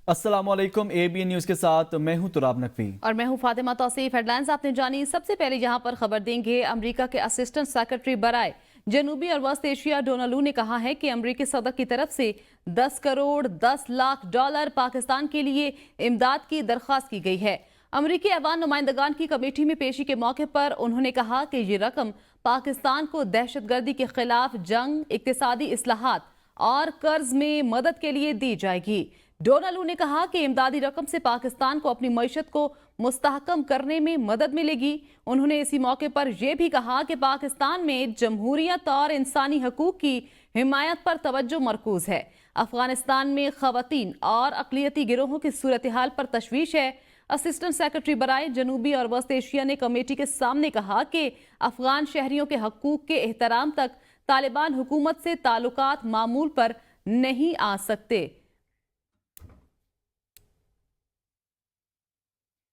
अस्सलाम वालेकुम। ABN news के साथ मैं हूं तुराब नकवी और मैं हूं फातिमा तौसीफ। हेडलाइंस आपने जानी। सबसे पहले यहां पर खबर देंगे। अमेरिका के असिस्टेंट सेक्रेटरी बराए जनूबी और वस्त एशिया डोनाल्ड लू ने कहा है कि अमेरिकी सदर की तरफ से 10 करोड़ 10 लाख डॉलर पाकिस्तान के लिए इमदाद की दरख्वास्त की गई है। अमेरिकी ऐवान नुमाइंदगान की कमेटी में पेशी के मौके पर उन्होंने कहा कि ये रकम पाकिस्तान को दहशतगर्दी के खिलाफ जंग, इक्तिसादी इस्लाहात और कर्ज में मदद के लिए दी जाएगी। डोनाल्ड लू ने कहा कि इमदादी रकम से पाकिस्तान को अपनी मईशत को मुस्तहकम करने में मदद मिलेगी। उन्होंने इसी मौके पर यह भी कहा कि पाकिस्तान में जमहूरियत और इंसानी हकूक की हिमायत पर तवज्जो मरकूज है। अफगानिस्तान में खवातीन और अकलियती गिरोहों की सूरत हाल पर तशवीश है। असिस्टेंट सेक्रेटरी बराए जनूबी और वस्त एशिया ने कमेटी के सामने कहा कि अफगान शहरियों के हकूक के एहतराम तक तालिबान हुकूमत से ताल्लुकात मामूल पर नहीं आ सकते।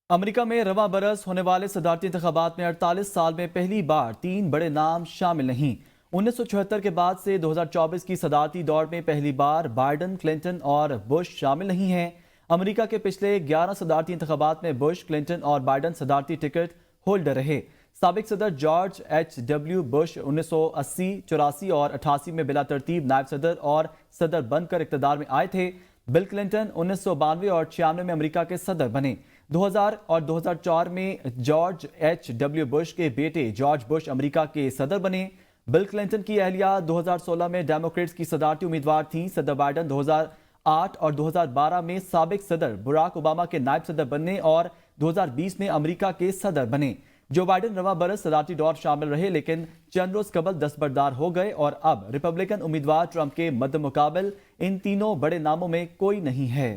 अमेरिका में रवा बरस होने वाले सदारती इंतखाबात में 48 साल में पहली बार 3 बड़े नाम शामिल नहीं। 1976 के बाद से 2024 की सदारती दौड़ में पहली बार बाइडन, क्लिंटन और बुश शामिल नहीं हैं। अमेरिका के पिछले 11 सदारती इंतखाबात में बुश, क्लिंटन और बाइडन सदारती टिकट होल्डर रहे। साबिक सदर जॉर्ज H.W. बुश 1980, 84 और 88 में बिला तरतीब नायब सदर और सदर बनकर इक़्तिदार में आए थे। बिल क्लिंटन 1992 और 96 में अमेरिका के सदर बने। 2000 और 2004 में जॉर्ज H.W. बुश के बेटे जॉर्ज बुश अमेरिका के सदर बने। बिल क्लिंटन की अहलिया 2016 में डेमोक्रेट्स की सदारती उम्मीदवार थीं। सदर बाइडन 2008 और 2012 में साबिक सदर बराक ओबामा के नायब सदर बनने और 2020 में अमेरिका के सदर बने। जो बाइडन रवा बरस सदारती दौर शामिल रहे, लेकिन चंद रोज कबल दस्तबरदार हो गए और अब रिपब्लिकन उम्मीदवार ट्रंप के मद्देमुकाबिल इन तीनों बड़े नामों में कोई नहीं है।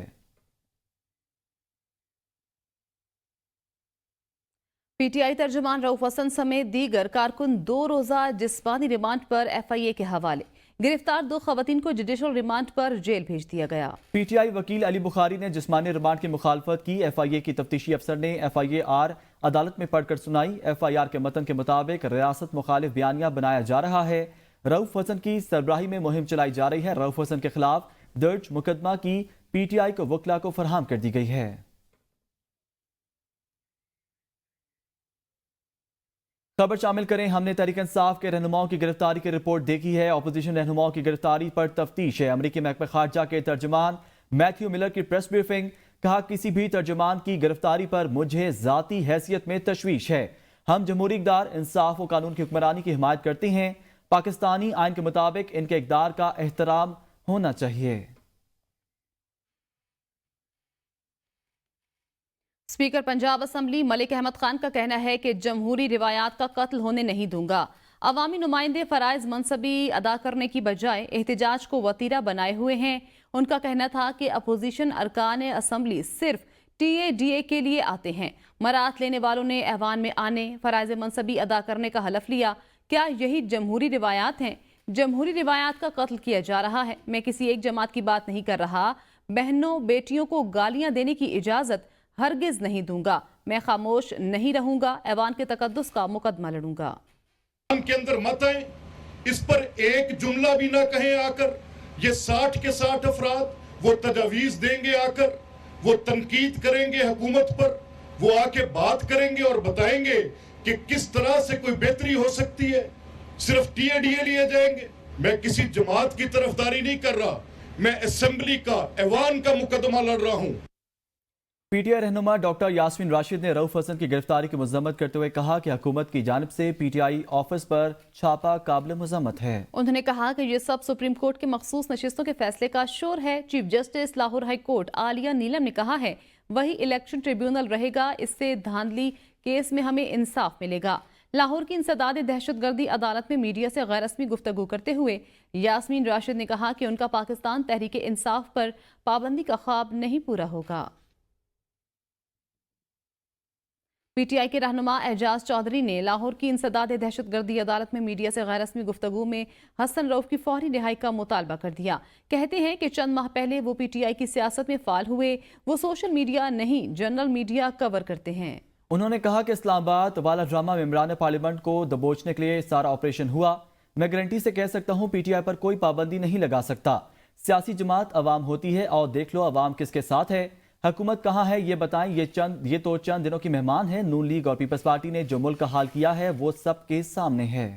पीटीआई तर्जुमान रऊफ हसन समेत दीगर कारकुन 2 रोजा जिस्मानी रिमांड पर FIA के हवाले। गिरफ्तार 2 खवातीन को जुडिशल रिमांड पर जेल भेज दिया गया। पीटीआई वकील अली बुखारी ने जिस्मानी रिमांड की मुखालफत की। FIA की तफ्तीशी अफसर ने FIAR अदालत में पढ़कर सुनाई। FIR के मतन के मुताबिक रियासत मुखालिफ बयानिया बनाया जा रहा है। रऊफ हसन की सरबराही में मुहिम चलाई जा रही है। रऊफ हसन के खिलाफ दर्ज मुकदमा की PTI को वकला को फरहम कर दी गई है। खबर शामिल करें। हमने तहरीक इंसाफ के रहनुमाओं की गिरफ्तारी की रिपोर्ट देखी है। अपोजिशन रहनुमाओं की गिरफ्तारी पर तफ्तीश है। अमेरिकी महकमा खारजा के तर्जुमान मैथ्यू मिलर की प्रेस ब्रीफिंग। कहा, किसी भी तर्जुमान की गिरफ्तारी पर मुझे जाती हैसियत में तशवीश है। हम जमहूरी इक़दार, इंसाफ और कानून की हुक्मरानी की हिमायत करते हैं। पाकिस्तानी आइन के मुताबिक इनके इक़दार का एहतराम होना चाहिए। स्पीकर पंजाब असम्बली मलिक अहमद खान का कहना है कि जमहूरी रिवायात का कत्ल होने नहीं दूंगा। अवामी नुमाइंदे फराइज मनसबी अदा करने की बजाय एहतजाज को वतीरा बनाए हुए हैं। उनका कहना था कि अपोजिशन अरकान असम्बली सिर्फ TADA के लिए आते हैं। मरात लेने वालों ने ऐवान में आने, फराइज मनसबी अदा करने का हलफ लिया। क्या यही जमहूरी रिवायात हैं? जमहूरी रिवायात का कत्ल किया जा रहा है। मैं किसी एक जमात की बात नहीं कर रहा। बहनों बेटियों को गालियां देने की इजाजत हरगिज नहीं दूंगा। मैं खामोश नहीं रहूंगा। ऐवान के तकद्दुस का मुकदमा लड़ूंगा। के अंदर मत आए, इस पर एक जुमला भी ना कहें आकर। ये 60 के 60 अफराद वो तजावीज देंगे आकर, वो तनकीद करेंगे हुकूमत पर, वो आके बात करेंगे और बताएंगे कि किस तरह से कोई बेहतरी हो सकती है। सिर्फ TADA लिए जाएंगे। मैं किसी जमात की तरफदारी नहीं कर रहा। मैं असेंबली का, ऐवान का मुकदमा लड़ रहा हूं। PTI रहनुमा डॉक्टर यास्मीन राशिद ने रऊफ हसन की गिरफ्तारी की मजम्मत करते हुए कहा कि हुकूमत की जानिब से PTI ऑफिस पर छापा काबिल मजम्मत है। उन्होंने कहा कि यह सब सुप्रीम कोर्ट के मखसूस नशिस्तों के फैसले का शोर है। Chief justice Lahore high court Aalia Neelam ने कहा है वही इलेक्शन ट्रिब्यूनल रहेगा। इससे धांधली केस में हमें इंसाफ मिलेगा। लाहौर की इंसदाद दहशतगर्दी अदालत में मीडिया से गैर रस्मी गुफ्तगू करते हुए यास्मीन राशिद ने कहा कि उनका पाकिस्तान तहरीक इंसाफ पर पाबंदी का ख्वाब नहीं पूरा होगा। PTI के रहनुमा एजाज चौधरी ने लाहौर की इंसदाद दहशतगर्दी अदालत में मीडिया से गैर रस्मी गुफ्तगू में हसन रऊफ की फौरी रिहाई का मुतालबा कर दिया। कहते हैं कि चंद माह पहले वो PTI की सियासत में फाल हुए। वो सोशल मीडिया नहीं, जनरल मीडिया कवर करते हैं। उन्होंने कहा कि इस्लामाबाद वाला ड्रामा मेंबरान पार्लियामेंट को दबोचने के लिए सारा ऑपरेशन हुआ। मैं गारंटी से कह सकता हूं PTI पर कोई पाबंदी नहीं लगा सकता। सियासी जमात अवाम होती है और देख लो अवाम किसके साथ है, हुकूमत कहाँ है ये बताएं। ये तो चंद दिनों की मेहमान है। नून लीग और पीपल्स पार्टी ने जो मुल्क का हाल किया है वो सबके सामने है।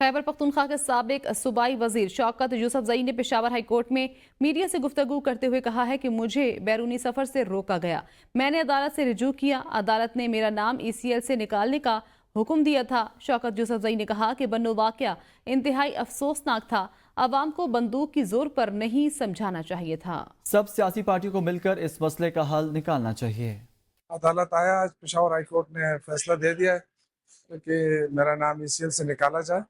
खैबर पख्तूनख्वा के साबिक सूबाई वजीर शौकत यूसुफजई ने पेशावर हाई कोर्ट में मीडिया से गुफ्तगू करते हुए कहा है कि मुझे बैरूनी सफर से रोका गया। मैंने अदालत से रिजू किया, अदालत ने मेरा नाम ECL से निकालने का हुक्म दिया था। शौकत यूसुफजई ने कहा कि बन्नो वाकया इंतहाई अफसोसनाक था, अवाम को बंदूक की जोर पर नहीं समझाना चाहिए था। सब सियासी पार्टियों को मिलकर इस मसले का हल निकालना चाहिए। अदालत आया, आज पेशावर हाई कोर्ट ने फैसला दे दिया है कि मेरा नाम ECL से निकाला जाए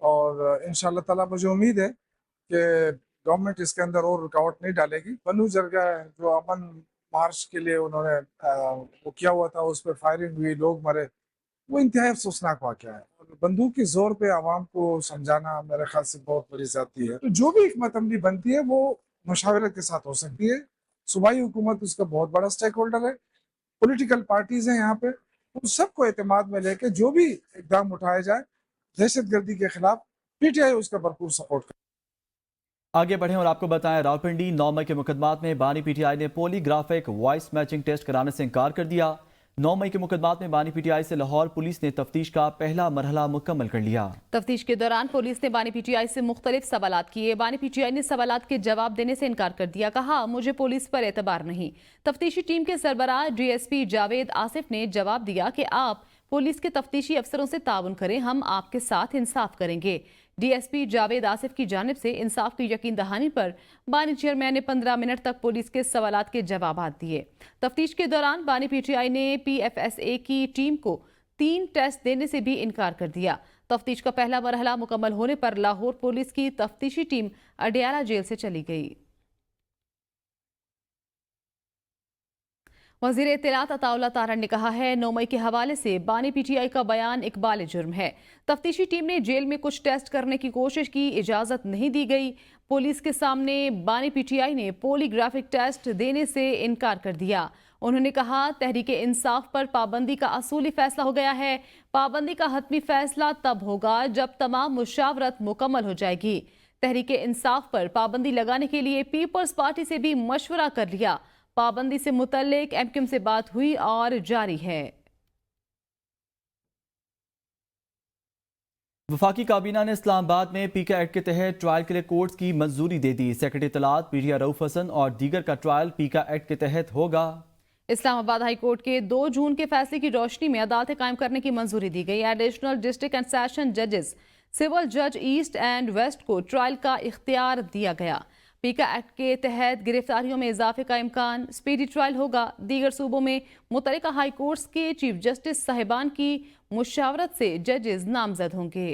और इंशाअल्लाह ताला मुझे उम्मीद है कि गवर्नमेंट इसके अंदर और रुकावट नहीं डालेगी। बन्नू जरगा जो अमन मार्च के लिए उन्होंने वो किया हुआ था, उस पर फायरिंग हुई, लोग मरे, वो इंतहाई अफसोसनाक वाक़या है। बंदूक की जोर पे आवाम को समझाना मेरे ख्याल से बहुत बड़ी ज़्यादती है। तो जो भी हिकमत अमली बनती है वो मुशावरत के साथ हो सकती है। सूबाई हुकूमत उसका बहुत बड़ा स्टेक होल्डर है, पॉलिटिकल पार्टीज हैं यहाँ पे, उन सबको एतमाद में लेके जो भी इकदाम उठाया जाए दहशतगर्दी के खिलाफ PTI उसका भरपूर सपोर्ट करे। आगे बढ़ें और आपको बताएं, रावलपिंडी 9 मई के मुकदमात में बानी PTI ने पॉलीग्राफिक वॉइस मैचिंग टेस्ट कराने से इनकार कर दिया। 9 मई के मुकदमात में बानी PTI से लाहौर पुलिस ने तफ्तीश का पहला मरहला मुकम्मल कर लिया। तफ्तीश के दौरान पुलिस ने बानी PTI से मुख्तलिफ सवालात किए। बानी PTI ने सवालात के जवाब देने से इनकार कर दिया, कहा मुझे पुलिस पर एतबार नहीं। तफ्तीशी टीम के सरबराह DSP जावेद आसिफ ने जवाब दिया कि आप पुलिस के तफ्तीशी अफसरों से ताउन करें, हम आपके साथ इंसाफ करेंगे। DSP जावेद आसिफ की जानिब से इंसाफ की यकीन दहानी पर बानी चेयरमैन ने 15 मिनट तक पुलिस के सवालात के जवाब दिए। तफ्तीश के दौरान बानी PTI ने PFSA की टीम को 3 टेस्ट देने से भी इनकार कर दिया। तफ्तीश का पहला मरहला मुकम्मल होने पर लाहौर पुलिस की तफ्तीशी टीम अडियाला जेल से चली गई। वज़ीर इत्तलात अताउल्लाह तारड़ ने कहा है 9 मई के हवाले से बानी PTI का बयान इकबाल जुर्म है। तफ्तीशी टीम ने जेल में कुछ टेस्ट करने की कोशिश की, इजाज़त नहीं दी गई। पुलिस के सामने बानी PTI ने पॉलीग्राफिक टेस्ट देने से इनकार कर दिया। उन्होंने कहा तहरीक इंसाफ पर पाबंदी का असूली फैसला हो गया है। पाबंदी का हतमी फैसला तब होगा जब तमाम मुशावरत मुकम्मल हो जाएगी। तहरीक इंसाफ पर पाबंदी लगाने के लिए पीपल्स पार्टी से भी मशवरा कर लिया। पाबंदी से मुतल्लिक MQM से बात हुई और जारी है। वफाकी काबीना ने इस्लामाबाद में PK एक्ट के तहत ट्रायल के लिए कोर्ट्स की मंजूरी दे दी। सेक्रेटरी इत्तलात PTI रऊफ हसन और दीगर का ट्रायल PK एक्ट के तहत होगा। इस्लामाबाद हाई कोर्ट के 2 जून के फैसले की रोशनी में अदालतें कायम करने की मंजूरी दी गई। एडिशनल डिस्ट्रिक्ट एंड सेशन जजेस, सिविल जज ईस्ट एंड वेस्ट को ट्रायल का इख्तियार दिया गया। PK एक्ट के तहत गिरफ्तारियों में इजाफे का इम्कान, स्पीडी ट्रायल होगा। दीगर सूबों में मुतल्लिका हाई कोर्ट्स के चीफ जस्टिस साहिबान की मुशावरत से जजेस नामजद होंगे।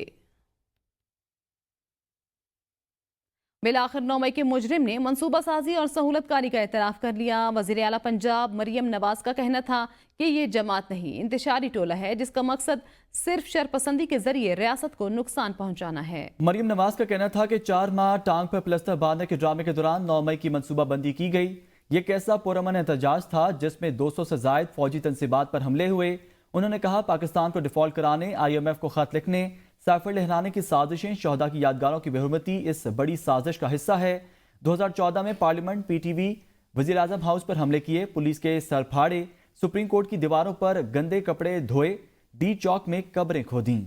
बिलाखिर 9 मई के मुजरिम ने मंसूबा साजी और सहूलतकारी का एतराफ़ कर लिया। वज़ीर आला पंजाब मरियम नवाज का कहना था कि ये जमात नहीं, इंतशारी टोला है जिसका मकसद सिर्फ शरपसंदी के जरिए रियासत को नुकसान पहुंचाना है। मरियम नवाज का कहना था कि 4 माह टांग पर प्लस्तर बांधने के ड्रामे के दौरान 9 मई की मनसूबाबंदी की गई। ये कैसा पुरअमन एहतजाज था जिसमें 200 से जायद फौजी तनसीबात पर हमले हुए। उन्होंने कहा पाकिस्तान को डिफॉल्ट कराने, IMF को खत लिखने, साइफर लहराने की साजिशें शहदा की यादगारों की बेहुरमती इस बड़ी साजिश का हिस्सा है। 2014 में पार्लियामेंट, PTV, वज़ीर आज़म हाउस पर हमले किए, पुलिस के सर फाड़े, सुप्रीम कोर्ट की दीवारों पर गंदे कपड़े धोए, D चौक में कब्रें खोदी।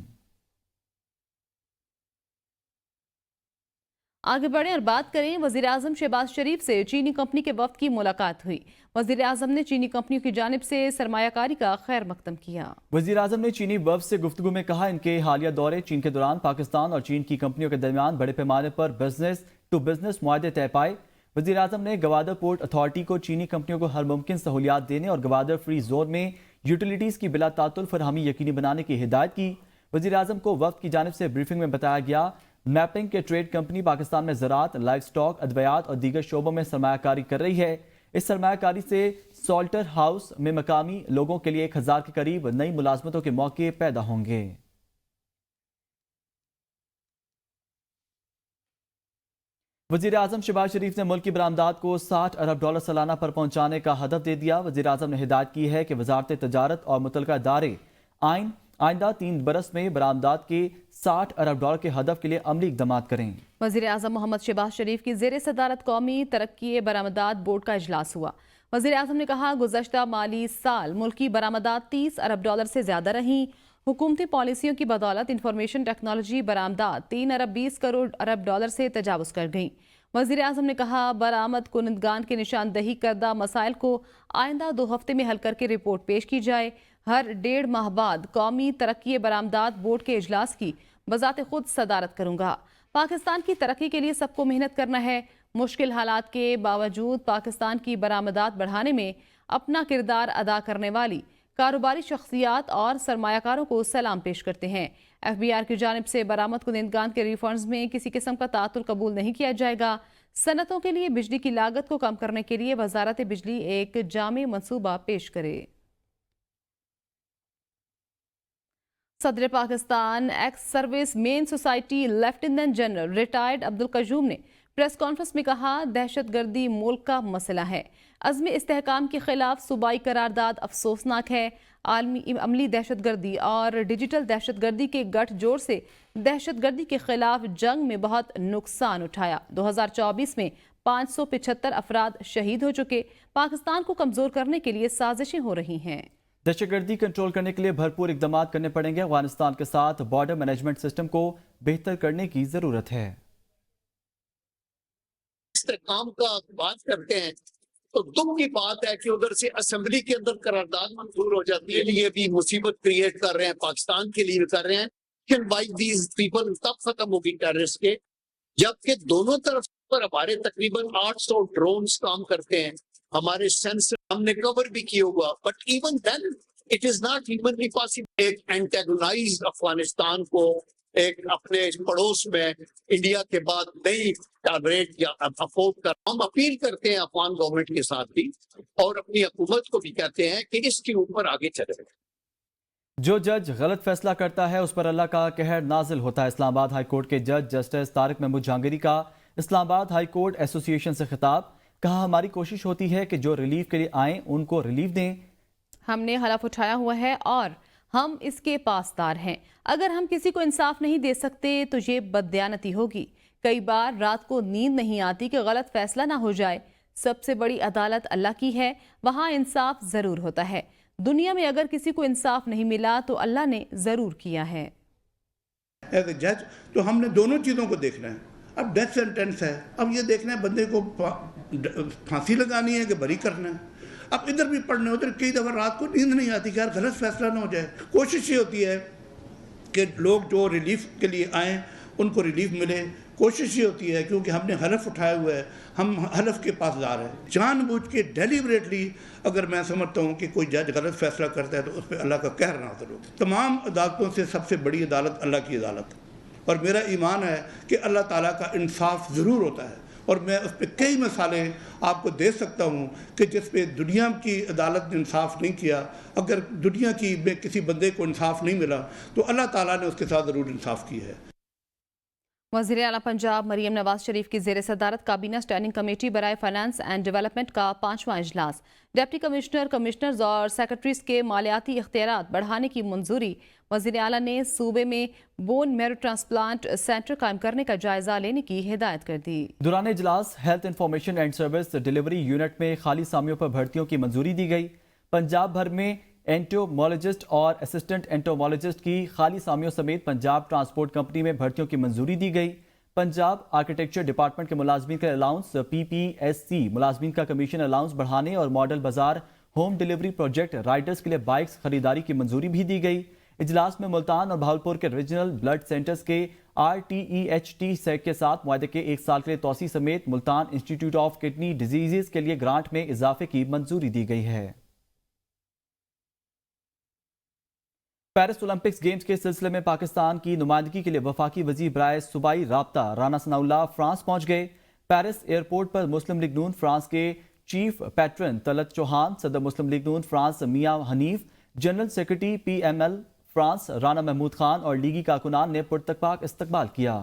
आगे बढ़ें और बात करें, वज़ीर आज़म शहबाज शरीफ से चीनी कंपनी के वफ्द की मुलाकात हुई। वज़ीर आज़म ने चीनी कंपनियों की जानिब से सरमायाकारी का खैर मकदम किया। वज़ीर आज़म ने चीनी वफ्द से गुफ्तगू में कहा इनके हालिया दौरे चीन के दौरान पाकिस्तान और चीन की कंपनियों के दरमियान बड़े पैमाने पर बिजनेस टू बिजनेस मुआहदे तय पाए। वज़ीर आज़म ने गवादर पोर्ट अथॉरिटी को चीनी कंपनियों को हर मुमकिन सहूलियात देने और गवादर फ्री जोन में यूटिलिटीज़ की बिला तातुल फरहमी यकीनी बनाने की हिदायत की। वज़ीर आज़म को वफ्द की जानिब से ब्रीफिंग में बताया गया मैपिंग के ट्रेड कंपनी पाकिस्तान में ज़राअत, लाइफ स्टॉक, अद्वियात और दीगर शोबों में सरमायाकारी कर रही है। इस सरमायाकारी से सॉल्टर हाउस में मकामी लोगों के लिए 1000 के करीब नई मुलाजमतों के मौके पैदा होंगे। वज़ीर आज़म शहबाज शरीफ ने मुल्क की बरामदात को $60 अरब सालाना पर पहुंचाने का हदफ दे दिया। वज़ीर आज़म ने हिदायत की है कि वज़ारत तजारत और मुतल्लिका इदारे आइन آئندہ 3 برس میں برآمدات کے $60 ارب کے ہدف کے لیے عملی اقدامات کریں۔ وزیر اعظم محمد شہباز شریف کی زیر صدارت قومی ترقی برآمدات بورڈ کا اجلاس ہوا۔ وزیر اعظم نے کہا گزشتہ مالی سال ملکی برآمدات $30 ارب سے زیادہ رہیں۔ حکومتی پالیسیوں کی بدولت انفارمیشن ٹیکنالوجی برآمدات $3 ارب 20 کروڑ سے تجاوز کر گئیں۔ وزیر اعظم نے کہا برآمد کنندگان کے نشاندہی کردہ مسائل کو آئندہ 2 ہفتے میں حل کر کے رپورٹ پیش کی جائے۔ ہر 1.5 ماہ بعد قومی ترقی برآمدات بورڈ کے اجلاس کی بذات خود صدارت کروں گا۔ پاکستان کی ترقی کے لیے سب کو محنت کرنا ہے۔ مشکل حالات کے باوجود پاکستان کی برآمدات بڑھانے میں اپنا کردار ادا کرنے والی کاروباری شخصیات اور سرمایہ کاروں کو سلام پیش کرتے ہیں۔ FBR کی جانب سے برآمد کنندگان کے ریفنڈز میں کسی قسم کا تعطل قبول نہیں کیا جائے گا۔ صنعتوں کے لیے بجلی کی لاگت کو کم کرنے کے لیے وزارت بجلی ایک جامع منصوبہ پیش کرے۔ صدر Pakistan ex service men society lieutenant general retired Abdul Qayyum نے پریس کانفرنس میں کہا دہشت گردی ملک کا مسئلہ ہے۔ عزم استحکام کے خلاف صوبائی قرارداد افسوسناک ہے۔ عملی دہشت گردی اور ڈیجیٹل دہشت گردی کے گٹھ جوڑ سے دہشت گردی کے خلاف جنگ میں بہت نقصان اٹھایا۔ 2024 میں 575 افراد شہید ہو چکے۔ پاکستان کو کمزور کرنے کے لیے سازشیں ہو رہی ہیں۔ دہشت گردی کنٹرول کرنے کے لیے بھرپور اقدامات کرنے پڑیں گے۔ افغانستان کے ساتھ بارڈر مینجمنٹ سسٹم کو بہتر کرنے کی ضرورت ہے۔ استحکام کا بات کرتے ہیں تو دکھ کی بات ہے کہ ادھر سے اسمبلی کے اندر قرارداد منظور ہو جاتی ہے، یہ بھی مصیبت کریٹ کر رہے ہیں، پاکستان کے لیے کر رہے ہیں۔ لیکن بائی دیز پیپل تب ختم ہوگی ٹیررسٹ کے جبکہ دونوں طرف پر ہمارے تقریباً 800 ڈرونز کام کرتے ہیں، ہمارے سینسر ہم نے کور بھی کیا ہوا، but even then it is not humanly possible ایک اینٹاگونائز افغانستان کو ایک اپنے پڑوس میں انڈیا کے بعد نہیں ٹالریٹ یا افورڈ کر۔ ہم اپیل کرتے ہیں افغان گورنمنٹ کے ساتھ بھی اور اپنی حکومت کو بھی کہتے ہیں کہ اس کے اوپر آگے چلے۔ جو جج غلط فیصلہ کرتا ہے اس پر اللہ کا قہر نازل ہوتا ہے۔ اسلام آباد ہائی کورٹ کے جج جسٹس طارق محمود جہانگیری کا اسلام آباد ہائی کورٹ ایسوسی ایشن سے خطاب۔ کہا ہماری کوشش ہوتی ہے کہ جو ریلیف کے لیے آئیں ان کو ریلیف دیں۔ ہم نے حلف اٹھایا ہوا ہے اور ہم اس کے پاسدار ہیں۔ اگر ہم کسی کو انصاف نہیں دے سکتے تو یہ بددیانتی ہوگی۔ کئی بار رات کو نیند نہیں آتی کہ غلط فیصلہ نہ ہو جائے۔ سب سے بڑی عدالت اللہ کی ہے، وہاں انصاف ضرور ہوتا ہے۔ دنیا میں اگر کسی کو انصاف نہیں ملا تو اللہ نے ضرور کیا ہے۔ ایز اے جج تو ہم نے دونوں چیزوں کو دیکھنا ہے۔ اب ڈیتھ سینٹینس ہے، اب یہ دیکھنا ہے بندے کو پھانسی لگانی ہے کہ بری کرنا ہے۔ اب ادھر بھی پڑھنے ادھر کئی دفعہ رات کو نیند نہیں آتی کہ یار غلط فیصلہ نہ ہو جائے۔ کوشش یہ ہوتی ہے کہ لوگ جو ریلیف کے لیے آئیں ان کو ریلیف ملے۔ کوشش یہ ہوتی ہے کیونکہ ہم نے حلف اٹھایا ہوا ہے، ہم حلف کے پاسدار ہیں۔ جان بوجھ کے ڈیلیبریٹلی اگر میں سمجھتا ہوں کہ کوئی جج غلط فیصلہ کرتا ہے تو اس پہ اللہ کا قہر نازل ہوتا ہے۔ تمام عدالتوں سے سب سے بڑی عدالت اللہ کی عدالت، اور میرا ایمان ہے کہ اللہ تعالیٰ کا انصاف ضرور ہوتا ہے، اور میں اس پہ کئی مثالیں آپ کو دے سکتا ہوں کہ جس پہ دنیا کی عدالت نے انصاف نہیں کیا۔ اگر دنیا کی میں کسی بندے کو انصاف نہیں ملا تو اللہ تعالیٰ نے اس کے ساتھ ضرور انصاف کی ہے۔ وزیر اعلیٰ پنجاب مریم نواز شریف کی زیر صدارت کابینہ اسٹینڈنگ کمیٹی برائے فائنانس اینڈ ڈیولپمنٹ کا 5واں اجلاس۔ ڈپٹی کمشنر، کمشنرز اور سیکرٹریز کے مالیاتی اختیارات بڑھانے کی منظوری۔ وزیر اعلیٰ نے صوبے میں بون میرو ٹرانسپلانٹ سینٹر قائم کرنے کا جائزہ لینے کی ہدایت کر دی۔ دوران اجلاس health information and service delivery unit میں خالی سامیوں پر بھرتیوں کی منظوری دی گئی۔ پنجاب بھر میں اینٹومولوجسٹ اور اسسٹنٹ اینٹومولوجسٹ کی خالی سامیوں سمیت پنجاب ٹرانسپورٹ کمپنی میں بھرتیوں کی منظوری دی گئی۔ پنجاب آرکیٹیکچر ڈپارٹمنٹ کے ملازمین کا الاؤنس، PPSC ملازمین کا کمیشن الاؤنس بڑھانے اور ماڈل بازار ہوم ڈیلیوری پروجیکٹ رائڈرز کے لیے بائکس خریداری کی منظوری بھی دی گئی۔ اجلاس میں ملتان اور بہاولپور کے ریجنل بلڈ سینٹرز کے RTEHT سیک کے ساتھ معاہدے کے 1 سال کے لیے توسیع سمیت Multan institute of kidney diseases کے لیے گرانٹ میں اضافے کی منظوری دی گئی ہے۔ پیرس اولمپکس گیمز کے سلسلے میں پاکستان کی نمائندگی کے لیے وفاقی وزیر برائے صوبائی رابطہ رانا ثناء اللہ فرانس پہنچ گئے۔ پیرس ایئرپورٹ پر مسلم لیگ نون فرانس کے چیف پیٹرن طلعت چوہان، صدر Muslim League Noon France Mian Hanif, general secretary PML France Rana Mahmood Khan اور لیگی کارکنان نے پرتپاک استقبال کیا۔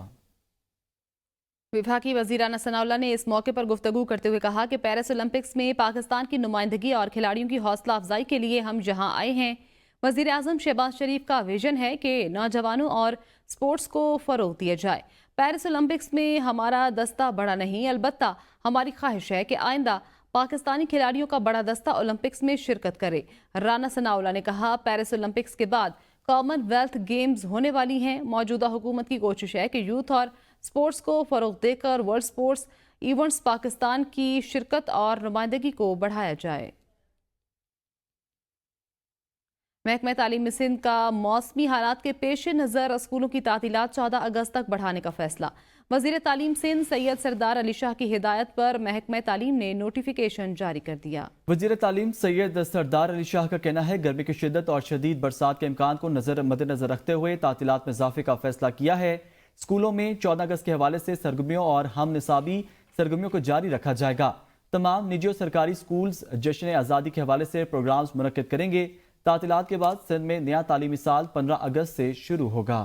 وفاقی وزیر رانا ثناء اللہ نے اس موقع پر گفتگو کرتے ہوئے کہا کہ پیرس اولمپکس میں پاکستان کی نمائندگی اور کھلاڑیوں کی حوصلہ افزائی کے لیے ہم یہاں آئے ہیں۔ वज़ीर आज़म शहबाज शरीफ का विजन है कि नौजवानों और स्पोर्ट्स को फ़रोग़ दिया जाए। पेरिस ओलंपिक्स में हमारा दस्ता बड़ा नहीं, अलबत्ता हमारी ख्वाहिश है कि आइंदा पाकिस्तानी खिलाड़ियों का बड़ा दस्ता ओलंपिक्स में शिरकत करे। राना सनाउल्लाह ने कहा, पेरिस ओलंपिक्स के बाद कॉमनवेल्थ गेम्स होने वाली हैं। मौजूदा हुकूमत की कोशिश है कि यूथ और स्पोर्ट्स को फ़रोग़ देकर वर्ल्ड स्पोर्ट्स इवेंट्स पाकिस्तान की शिरकत और नुमाइंदगी को बढ़ाया जाए। महकमा तालीम सिंध का मौसमी हालात के पेश नज़र स्कूलों की तातीलात 14 अगस्त तक बढ़ाने का फैसला। वज़ीर तालीम सिंध सैयद सरदार अली शाह की हिदायत पर महकमा तालीम ने नोटिफिकेशन जारी कर दिया। वज़ीर तालीम सैयद सरदार अली शाह का कहना है, गर्मी की शिद्दत और शदीद बरसात के इम्कान को मद्देनजर रखते हुए तातीलात में इजाफे का फैसला किया है। स्कूलों में 14 अगस्त के हवाले से सरगर्मियों और हम निसाबी सरगर्मियों को जारी रखा जाएगा। तमाम निजी और सरकारी स्कूल्स जश्न आज़ादी के हवाले से प्रोग्राम्स मुनक्किद करेंगे। तातीलात के बाद सिंध में नया तालीमी साल 15 अगस्त से शुरू होगा।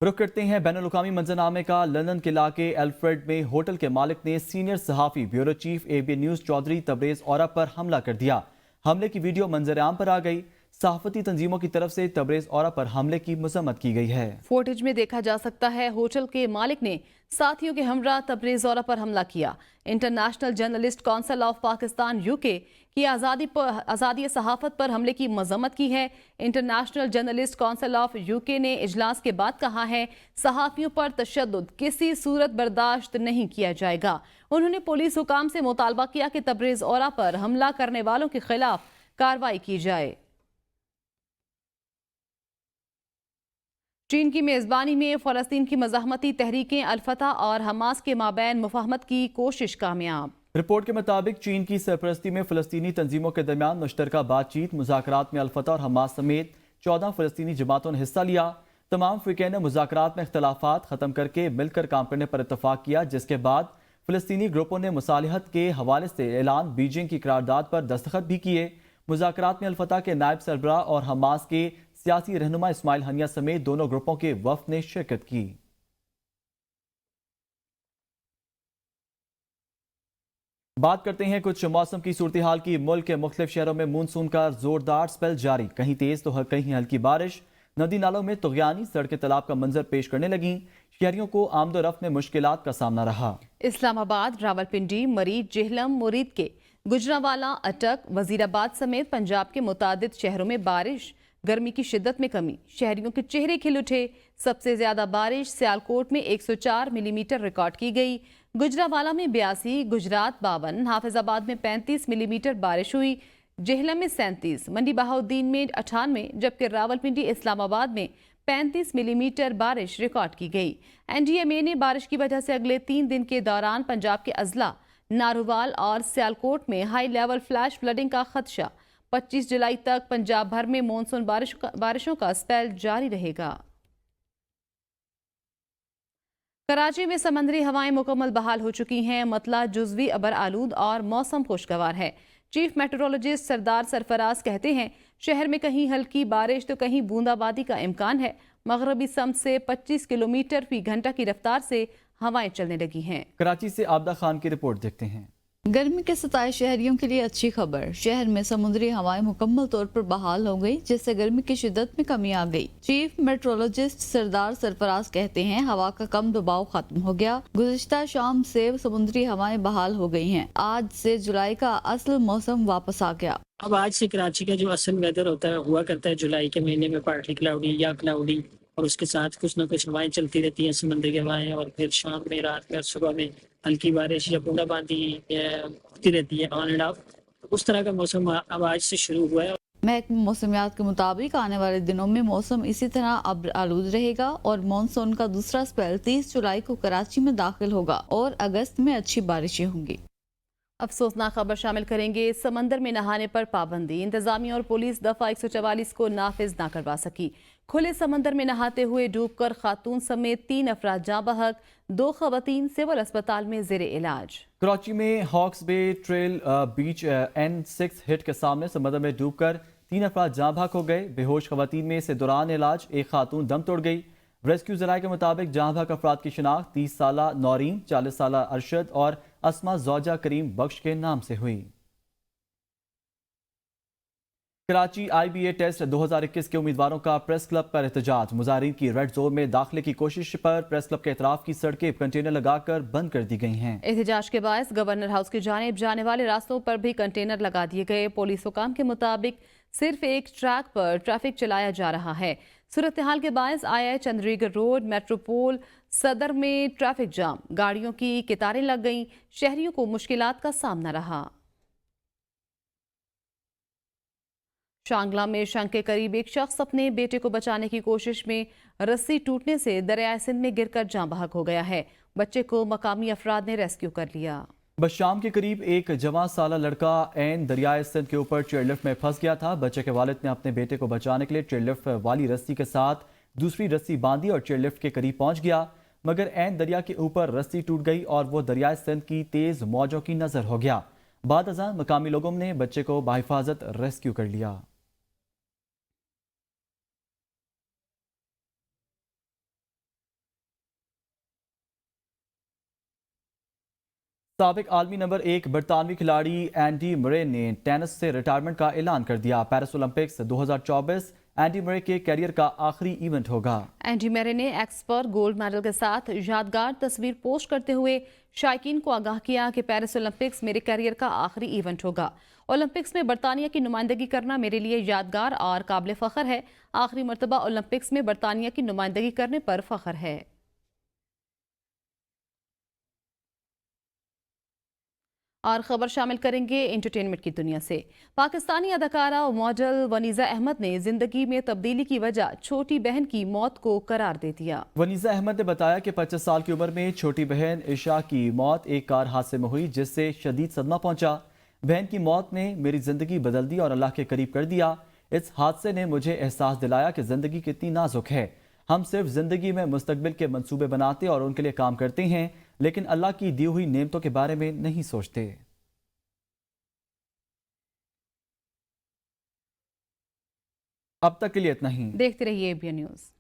रुख करते हैं बैनुल-अक़वामी मंजरनामे का। लंदन के इलाके एल्फ्रेड में होटल के मालिक ने सीनियर सहाफ़ी bureau chief ABN news Chaudhry Tabrez Aura पर हमला कर दिया। हमले की वीडियो मंजर-ए-आम पर आ गई। सहाफती तंजीमों की तरफ से तबरेज़ औरा पर हमले की मज़म्मत की गई है। फुटेज में देखा जा सकता है होटल के मालिक ने साथियों के हमरा तबरेज़ औरा पर हमला किया। International journalist council of Pakistan UK की आज़ादी सहाफत पर हमले की मज़म्मत की है। International journalist council of UK ने इजलास के बाद कहा है, सहाफ़ियों पर तशद्दुद किसी सूरत बर्दाश्त नहीं किया जाएगा। उन्होंने पुलिस हुकाम से मुतालबा किया कि तबरेज़ औरा पर हमला करने वालों के खिलाफ कार्रवाई की जाए। चीन की मेज़बानी में फ़लस्तीन की मज़ाहमती तहरीकें अल-फतह और हमास के माबैन मुफाहमत की कोशिश कामयाब। रिपोर्ट के मुताबिक चीन की सरपरस्ती में फ़लस्तीनी तंजीमों के दरमियान मुश्तरका बातचीत मुज़ाकरात में अल-फतह और हमास समेत 14 फ़लस्तीनी जमातों ने हिस्सा लिया। तमाम फ़िरक़े ने मुज़ाकरात में इख्तलाफात ख़त्म करके मिलकर काम करने पर इत्तफ़ाक़ किया, जिसके बाद फ़लस्तीनी ग्रुपों ने मुसालहत के हवाले से ऐलान बीजिंग की करारदाद पर दस्तखत भी किए। मुज़ाकरात में अल-फतह के नायब सरबराह और हमास के सियासी रहनुमा इस्माइल हनिया समेत दोनों ग्रुपों के वफ़द ने शिरकत की। बात करते हैं कुछ मौसम की सूरत हाल की। मुल्क के मुख्तलिफ शहरों में मानसून का जोरदार स्पेल जारी, कहीं तेज तो कहीं हल्की बारिश। नदी नालों में तुग़यानी, सड़कें तालाब का मंजर पेश करने लगी। शहरियों को आमदोरफ्त में मुश्किलात का सामना रहा। इस्लामाबाद, रावलपिंडी, मरीज, जेहलम, मुरीद के गुजरांवाला, अटक, वजीराबाद समेत पंजाब के मुतादिद शहरों में बारिश, गर्मी की शिद्दत में कमी, शहरियों के चेहरे खिल उठे। सबसे ज्यादा बारिश सियालकोट में 104 मिलीमीटर रिकॉर्ड की गई। गुजरांवाला में 82, गुजरात 52, हाफिजाबाद में 35 मिलीमीटर बारिश हुई। जेहलम में 37, मंडी बहाउद्दीन में 98, जबकि रावलपिंडी, इस्लामाबाद में 35 मिलीमीटर बारिश रिकॉर्ड की गई। NDMA ने बारिश की वजह से अगले 3 दिन के दौरान पंजाब के अजला, नारोवाल और सियालकोट में हाई लेवल फ्लैश फ्लडिंग का खदशा। 25 जुलाई तक पंजाब भर में मानसून बारिशों का स्पेल जारी रहेगा। कराची में समंदरी हवाएं मुकम्मल बहाल हो चुकी हैं। मतला जुज़वी अबर आलूद और मौसम खुशगवार है। चीफ मेट्रोलॉजिस्ट सरदार सरफराज कहते हैं, शहर में कहीं हल्की बारिश तो कहीं बूंदाबांदी का इम्कान है। मगरबी सम से 25 किलोमीटर फी घंटा की रफ्तार से हवाएं चलने लगी हैं। कराची से आबदा खान की रिपोर्ट देखते हैं। गर्मी के सताए शहरियों के लिए अच्छी खबर, शहर में समुद्री हवाएं मुकम्मल तौर पर बहाल हो गई, जिससे गर्मी की शिद्दत में कमी आ गई। चीफ मेट्रोलॉजिस्ट सरदार सरफराज कहते हैं, हवा का कम दबाव खत्म हो गया। गुज़िश्ता शाम से समुद्री हवाएं बहाल हो गई हैं। आज से जुलाई का असल मौसम वापस आ गया। अब आज से कराची का जो असल वेदर होता है हुआ करता है जुलाई के महीने में पार्टली क्लाउडी या क्लाउडी, और उसके साथ कुछ ना कुछ हवाएं चलती रहती हैं, समंदर की हवाएं, और फिर शाम में, रात में और सुबह में हल्की बारिश या बूंदाबांदी होती रहती है, ऑन एंड ऑफ। उस तरह का मौसम अब आज से शुरू हुआ है। महकमा मौसमियात के मुताबिक आने वाले दिनों में मौसम इसी तरह अब्र आलूद रहेगा और मानसून का दूसरा स्पेल 30 जुलाई को कराची में दाखिल होगा और अगस्त में अच्छी बारिशें होंगी। अफसोसनाक खबर शामिल करेंगे। समंदर में नहाने पर पाबंदी, इंतजामिया और पुलिस दफा 144 को नाफिज ना करवा सकी। खुले समंदर में नहाते हुए डूबकर खातून समेत 3 अफराद जाँ बहक, 2 खवातीन सिविल अस्पताल में जेर इलाज। कराची में हॉक्स बे ट्रेल बीच N6 हिट के सामने समंदर में डूबकर 3 अफराद जाँ बहक हो गए। बेहोश खवातीन में से दौरान इलाज एक खातून दम तोड़ गई। रेस्क्यू जराये के मुताबिक जाँ बहक अफराद की शिनाख्त 30 साला नौरीन, 40 साला अरशद और अस्मा ज़ौजा करीम बख्श के नाम से हुई। कराची IBA टेस्ट 2021 के उम्मीदवारों का प्रेस क्लब पर एहतजाज। मुजाहिरीन की रेड जोन में दाखिले की कोशिश पर प्रेस क्लब के एतराफ की सड़कें कंटेनर लगाकर बंद कर दी गई हैं। एहतजाज के बायस गवर्नर हाउस की जानिब जाने वाले रास्तों पर भी कंटेनर लगा दिए गए। पुलिस हुकाम के मुताबिक सिर्फ एक ट्रैक पर ट्रैफिक चलाया जा रहा है। सूरत हाल के बायस आया चंद्रीगढ़ रोड, मेट्रोपोल, सदर में ट्रैफिक जाम, गाड़ियों की कतारें लग गईं, शहरियों को मुश्किलात का सामना रहा। शांगला में शंख के करीब एक शख्स अपने बेटे को बचाने की कोशिश में रस्सी टूटने से दरियाए सिंध में गिरकर जाँ बहक हो गया है। बच्चे को मकामी अफराद ने रेस्क्यू कर लिया। बशाम के करीब एक जवां साला लड़का ऐन दरियाए सिंध के ऊपर चेयरलिफ्ट में फंस गया था। बच्चे के वालिद ने अपने बेटे को बचाने के लिए चेयरलिफ्ट वाली रस्सी के साथ दूसरी रस्सी बांधी और चेयरलिफ्ट के करीब पहुंच गया, मगर ऐन दरिया के ऊपर रस्सी टूट गई और वो दरियाए सिंध की तेज मौजों की नजर हो गया। बाद अज़ां मकामी लोगों ने बच्चे को बाहिफाजत रेस्क्यू कर लिया। साबिक आलमी नंबर 1 बरतानवी खिलाड़ी एंडी मरे ने टेनिस से रिटायरमेंट का ऐलान कर दिया। पेरिस ओलंपिक्स 2024 एंडी मरे के कैरियर का आखिरी इवेंट होगा। एंडी मरे ने एक्स पर गोल्ड मेडल के साथ यादगार तस्वीर पोस्ट करते हुए शायकीन को आगाह किया कि पेरिस ओलंपिक्स मेरे कैरियर का आखिरी इवेंट होगा। ओलंपिक्स में बरतानिया की नुमाइंदगी करना मेरे लिए यादगार और काबिल फ़ख्र है। आखिरी मरतबा ओलंपिक्स में बरतानिया की नुमाइंदगी करने पर फ़ख्र है। और खबर शामिल करेंगे एंटरटेनमेंट की दुनिया से। पाकिस्तानी अदाकारा और मॉडल वनीजा अहमद ने जिंदगी में तब्दीली की वजह छोटी बहन की मौत को करार दे दिया। वनीजा अहमद ने बताया कि 25 साल की उम्र में छोटी बहन ईशा की मौत एक कार हादसे में हुई, जिससे शदीद सदमा पहुंचा। बहन की मौत ने मेरी जिंदगी बदल दी और अल्लाह के करीब कर दिया। इस हादसे ने मुझे एहसास दिलाया कि जिंदगी कितनी नाजुक है। हम सिर्फ जिंदगी में मुस्तकबिल के मंसूबे बनाते और उनके लिए काम करते हैं, लेकिन अल्लाह की दी हुई नेमतों के बारे में नहीं सोचते। अब तक के लिए इतना ही। देखते रहिए एबीएन न्यूज़।